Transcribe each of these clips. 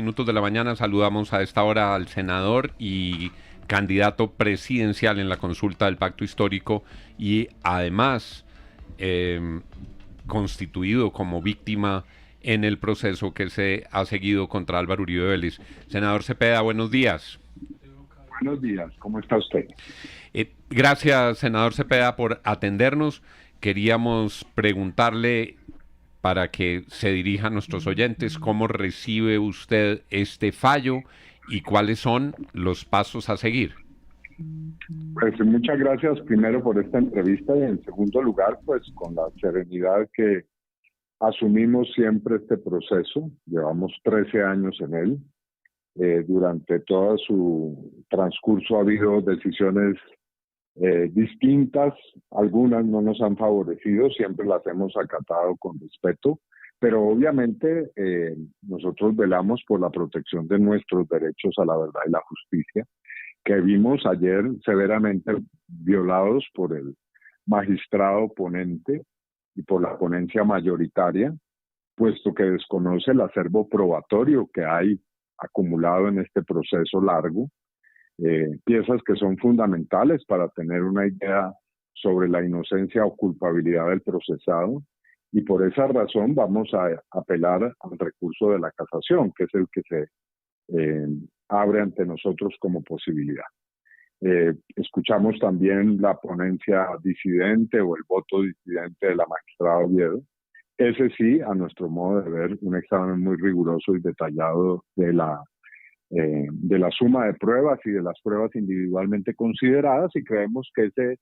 Minutos de la mañana saludamos a esta hora al senador y candidato presidencial en la consulta del Pacto Histórico y además constituido como víctima en el proceso que se ha seguido contra Álvaro Uribe Vélez. Senador Cepeda, buenos días. Buenos días, ¿cómo está usted? Gracias, senador Cepeda, por atendernos. Queríamos preguntarle, para que se dirija a nuestros oyentes, ¿cómo recibe usted este fallo y cuáles son los pasos a seguir? Pues muchas gracias primero por esta entrevista y en segundo lugar, pues con la serenidad que asumimos siempre este proceso. Llevamos 13 años en él. Durante todo su transcurso ha habido decisiones distintas, algunas no nos han favorecido, siempre las hemos acatado con respeto, pero obviamente nosotros velamos por la protección de nuestros derechos a la verdad y la justicia, que vimos ayer severamente violados por el magistrado ponente y por la ponencia mayoritaria, puesto que desconoce el acervo probatorio que hay acumulado en este proceso largo. Piezas que son fundamentales para tener una idea sobre la inocencia o culpabilidad del procesado, y por esa razón vamos a apelar al recurso de la casación, que es el que se abre ante nosotros como posibilidad. Escuchamos también la ponencia disidente o el voto disidente de la magistrada Oviedo. Ese sí, a nuestro modo de ver, un examen muy riguroso y detallado de la suma de pruebas y de las pruebas individualmente consideradas, y creemos que ese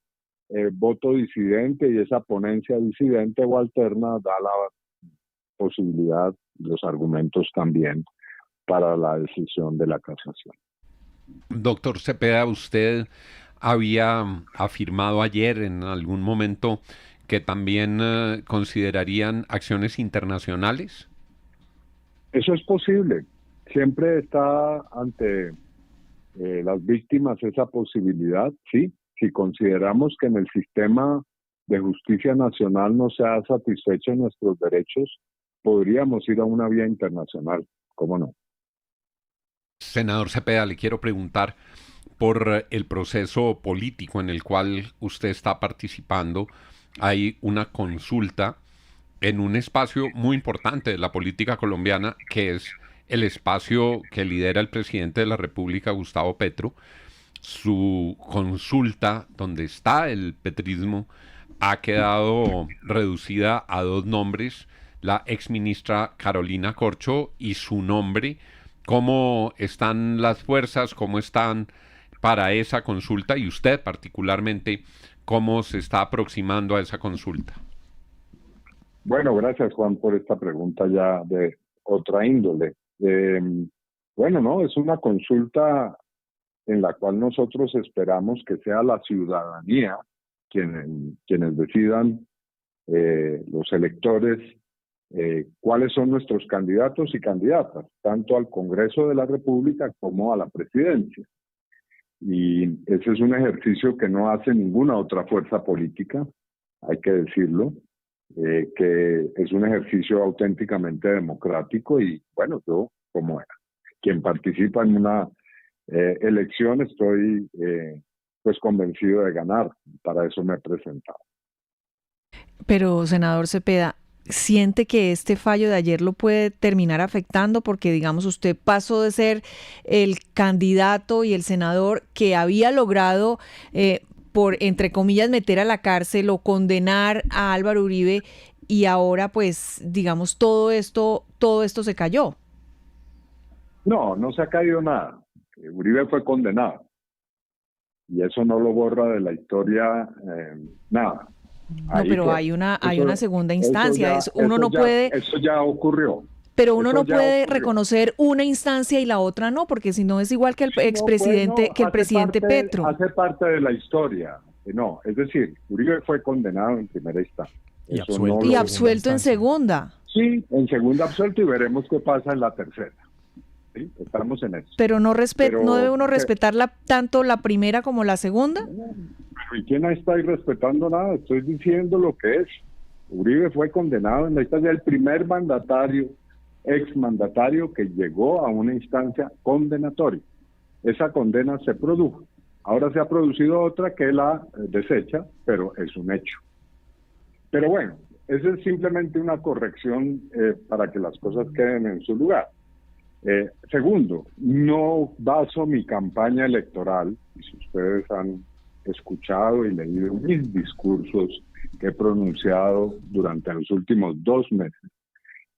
voto disidente y esa ponencia disidente o alterna da la posibilidad, los argumentos también para la decisión de la casación. Doctor Cepeda, usted había afirmado ayer en algún momento que también considerarían acciones internacionales. Eso es posible. Siempre está ante las víctimas esa posibilidad, sí. Si consideramos que en el sistema de justicia nacional no se ha satisfecho nuestros derechos, podríamos ir a una vía internacional, ¿cómo no? Senador Cepeda, le quiero preguntar por el proceso político en el cual usted está participando. Hay una consulta en un espacio muy importante de la política colombiana, que es el espacio que lidera el presidente de la República, Gustavo Petro. Su consulta, donde está el petrismo, ha quedado reducida a dos nombres: la exministra Carolina Corcho y su nombre. ¿Cómo están las fuerzas? ¿Cómo están para esa consulta? Y usted particularmente, ¿cómo se está aproximando a esa consulta? Bueno, gracias Juan por esta pregunta ya de otra índole. Bueno, no, es una consulta en la cual nosotros esperamos que sea la ciudadanía quienes decidan, los electores, cuáles son nuestros candidatos y candidatas, tanto al Congreso de la República como a la presidencia. Y ese es un ejercicio que no hace ninguna otra fuerza política, hay que decirlo, que es un ejercicio auténticamente democrático. Y bueno, yo como quien participa en una elección estoy pues convencido de ganar, para eso me he presentado. Pero, senador Cepeda, ¿siente que este fallo de ayer lo puede terminar afectando? Porque, digamos, usted pasó de ser el candidato y el senador que había logrado, por, entre comillas, meter a la cárcel o condenar a Álvaro Uribe, y ahora, pues, digamos, todo esto se cayó. No, no se ha caído nada. Uribe fue condenado y eso no lo borra de la historia nada. No, pero hay una segunda instancia. Eso ya ocurrió. Pero uno no puede reconocer una instancia y la otra no, porque si no es igual que el expresidente, que el presidente Petro. Hace parte de la historia. No, es decir, Uribe fue condenado en primera instancia. Y absuelto en segunda. Sí, en segunda absuelto, y veremos qué pasa en la tercera. ¿Sí? Estamos en eso. Pero no debe uno respetar tanto la primera como la segunda. ¿Y quién está ahí respetando nada? Estoy diciendo lo que es. Uribe fue condenado en la instancia, el primer mandatario exmandatario que llegó a una instancia condenatoria. Esa condena se produjo. Ahora se ha producido otra que la desecha, pero es un hecho. Pero bueno, esa es simplemente una corrección para que las cosas queden en su lugar. Segundo, no baso mi campaña electoral, y si ustedes han escuchado y leído mis discursos que he pronunciado durante los últimos 2 meses,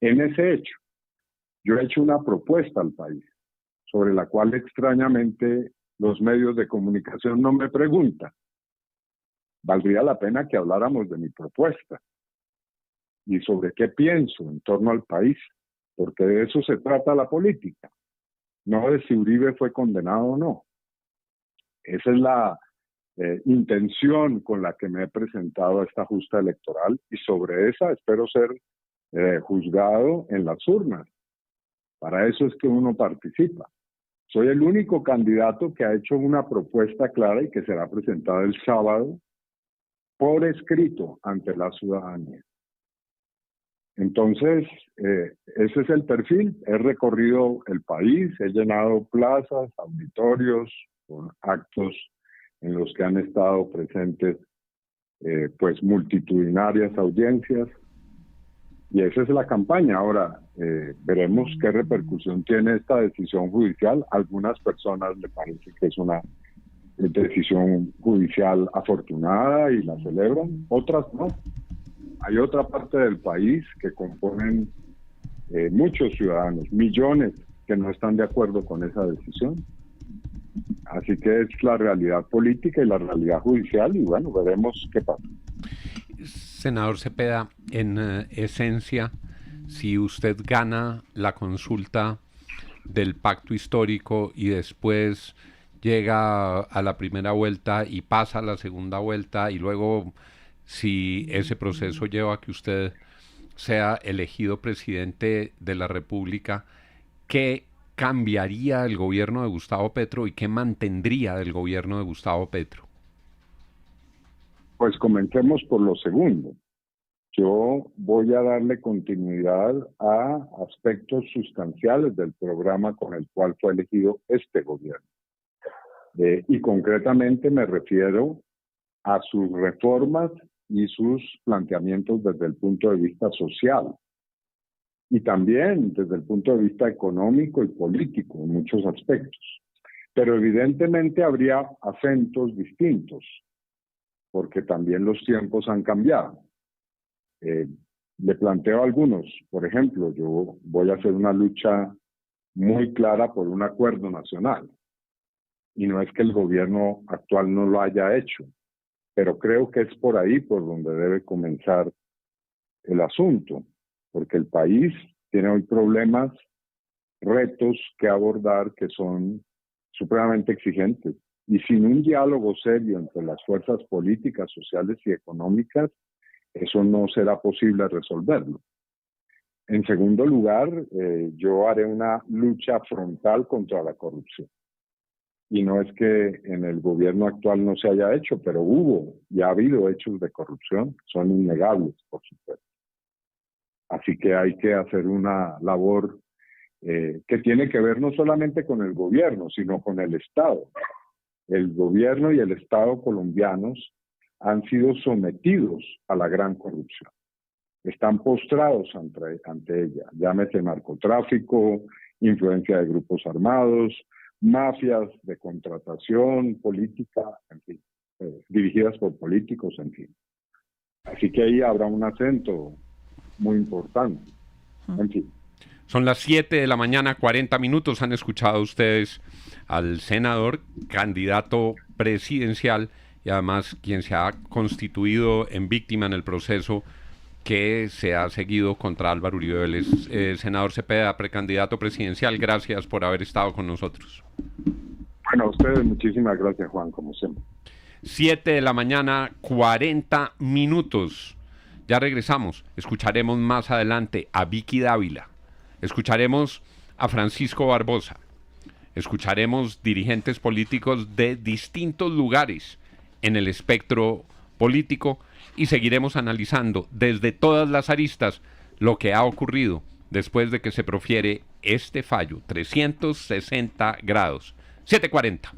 en ese hecho. Yo he hecho una propuesta al país, sobre la cual extrañamente los medios de comunicación no me preguntan. Valdría la pena que habláramos de mi propuesta y sobre qué pienso en torno al país, porque de eso se trata la política, no de si Uribe fue condenado o no. Esa es la intención con la que me he presentado a esta justa electoral y sobre esa espero ser juzgado en las urnas. Para eso es que uno participa. Soy el único candidato que ha hecho una propuesta clara y que será presentada el sábado por escrito ante la ciudadanía. Entonces, ese es el perfil. He recorrido el país, he llenado plazas, auditorios, con actos en los que han estado presentes pues multitudinarias audiencias. Y esa es la campaña. Ahora, veremos qué repercusión tiene esta decisión judicial. A algunas personas le parece que es una decisión judicial afortunada y la celebran, otras no. Hay otra parte del país que componen muchos ciudadanos, millones, que no están de acuerdo con esa decisión. Así que es la realidad política y la realidad judicial y bueno, veremos qué pasa. Senador Cepeda, en esencia, si usted gana la consulta del pacto histórico y después llega a la primera vuelta y pasa a la segunda vuelta y luego si ese proceso lleva a que usted sea elegido presidente de la República, ¿qué cambiaría el gobierno de Gustavo Petro y qué mantendría del gobierno de Gustavo Petro? Pues comencemos por lo segundo. Yo voy a darle continuidad a aspectos sustanciales del programa con el cual fue elegido este gobierno. Y concretamente me refiero a sus reformas y sus planteamientos desde el punto de vista social y también desde el punto de vista económico y político en muchos aspectos. Pero evidentemente habría acentos distintos, porque también los tiempos han cambiado. Le planteo algunos. Por ejemplo, yo voy a hacer una lucha muy clara por un acuerdo nacional. Y no es que el gobierno actual no lo haya hecho, pero creo que es por ahí por donde debe comenzar el asunto, porque el país tiene hoy problemas, retos que abordar que son supremamente exigentes. Y sin un diálogo serio entre las fuerzas políticas, sociales y económicas, eso no será posible resolverlo. En segundo lugar, yo haré una lucha frontal contra la corrupción. Y no es que en el gobierno actual no se haya hecho, pero hubo y ha habido hechos de corrupción, son innegables, por supuesto. Así que hay que hacer una labor que tiene que ver no solamente con el gobierno, sino con el Estado. El gobierno y el Estado colombianos han sido sometidos a la gran corrupción. Están postrados ante ella. Llámese narcotráfico, influencia de grupos armados, mafias de contratación política, en fin, dirigidas por políticos, en fin. Así que ahí habrá un acento muy importante. En fin. Son las 7 de la mañana, 40 minutos. Han escuchado ustedes al senador, candidato presidencial y además quien se ha constituido en víctima en el proceso que se ha seguido contra Álvaro Uribe Vélez. Senador Cepeda, precandidato presidencial, gracias por haber estado con nosotros. Bueno, a ustedes muchísimas gracias, Juan, como siempre. 7 de la mañana, 40 minutos. Ya regresamos. Escucharemos más adelante a Vicky Dávila. Escucharemos a Francisco Barbosa. Escucharemos dirigentes políticos de distintos lugares en el espectro político y seguiremos analizando desde todas las aristas lo que ha ocurrido después de que se profiere este fallo, 360 grados. 7:40.